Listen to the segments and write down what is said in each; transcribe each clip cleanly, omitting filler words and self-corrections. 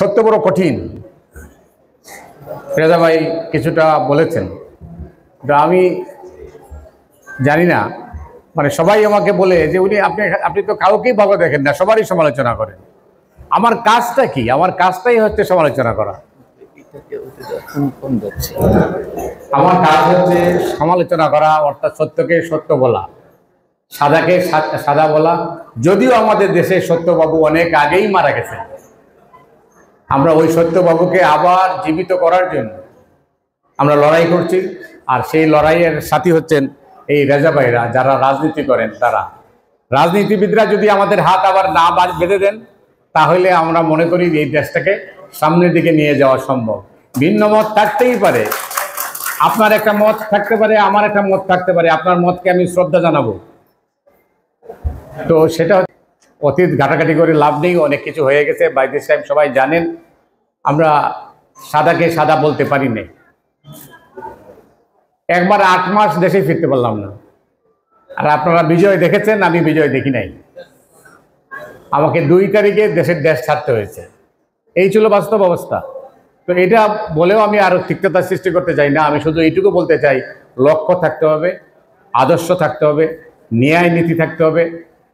সত্য বড় কঠিন। রেজা ভাই কিছুটা বলেছেন, আমি জানি না, মানে সবাই আমাকে বলে যে উনি আপনি তো কাউকেই ভালো দেখেন না, সবারই সমালোচনা করেন। আমার কাজটা কি? আমার কাজটাই হচ্ছে সমালোচনা করা। আমার কাজ হচ্ছে সমালোচনা করা, অর্থাৎ সত্যকে সত্য বলা, সাদাকে সাদা বলা। যদিও আমাদের দেশে সত্যবাবু অনেক আগেই মারা গেছেন, আমরা ওই সত্যবাবুকে আবার জীবিত করার জন্য আমরা লড়াই করছি। আর সেই লড়াইয়ের সাথী হচ্ছেন এই রেজা ভাইরা, যারা রাজনীতি করেন। তারা রাজনীতিবিদরা যদি আমাদের হাত আবার না বেঁধে দেন, তাহলে আমরা মনে করি এই দেশটাকে সামনের দিকে নিয়ে যাওয়া সম্ভব। ভিন্ন মত থাকতেই পারে, আপনার একটা মত থাকতে পারে, আমার একটা মত থাকতে পারে, আপনার মতকে আমি শ্রদ্ধা জানাবো। তো সেটা অতীত ঘাটাঘাটি করে লাভ নেই, অনেক কিছু হয়ে গেছে। বাই দিস টাইম সবাই জানেন আমরা সাদাকে সাদা বলতে পারি নাই। একবার 8 মাস দেশে ফিরতে পারলাম না। আর আপনারা বিজয় দেখেছেন, আমি বিজয় দেখি নাই। আমাকে 2 তারিখে দেশ ছাড়তে হয়েছে। এই ছিল বাস্তব অবস্থা। তো এটা বলেও আমি আরো তিক্ততা সৃষ্টি করতে চাই না। আমি শুধু এইটুকু বলতে চাই, লক্ষ্য থাকতে হবে, আদর্শ থাকতে হবে, ন্যায় নীতি থাকতে হবে,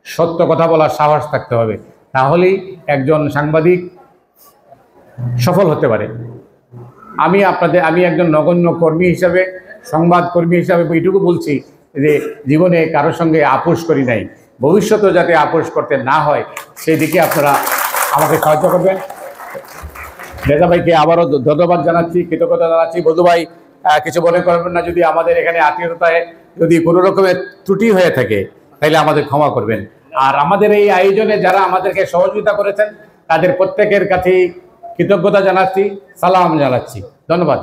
সত্য কথা বলার সাহস থাকতে হবে। তাহলেই একজন সাংবাদিক সফল হতে পারে। আমি একজন নগণ্য কর্মী হিসাবে, সংবাদ কর্মী হিসাবে এইটুকু বলছি যে জীবনে কারোর সঙ্গে আপোষ করি নাই, ভবিষ্যতেও যাতে আপোষ করতে না হয় সেই দিকে আপনারা আমাকে সাহায্য করবেন। রেজা ভাইকে আবারও ধন্যবাদ জানাচ্ছি, কৃতজ্ঞতা জানাচ্ছি। বধু ভাই কিছু মনে করবেন না যদি আমাদের এখানে আত্মীয়তায় যদি কোনো রকমের ত্রুটি হয়ে থাকে, তাহলে আমাদের ক্ষমা করবেন। আর আমাদের এই আয়োজনে যারা আমাদেরকে সহযোগিতা করেছেন, তাদের প্রত্যেকের কাছেই কৃতজ্ঞতা জানাচ্ছি, সালাম জানাচ্ছি। ধন্যবাদ।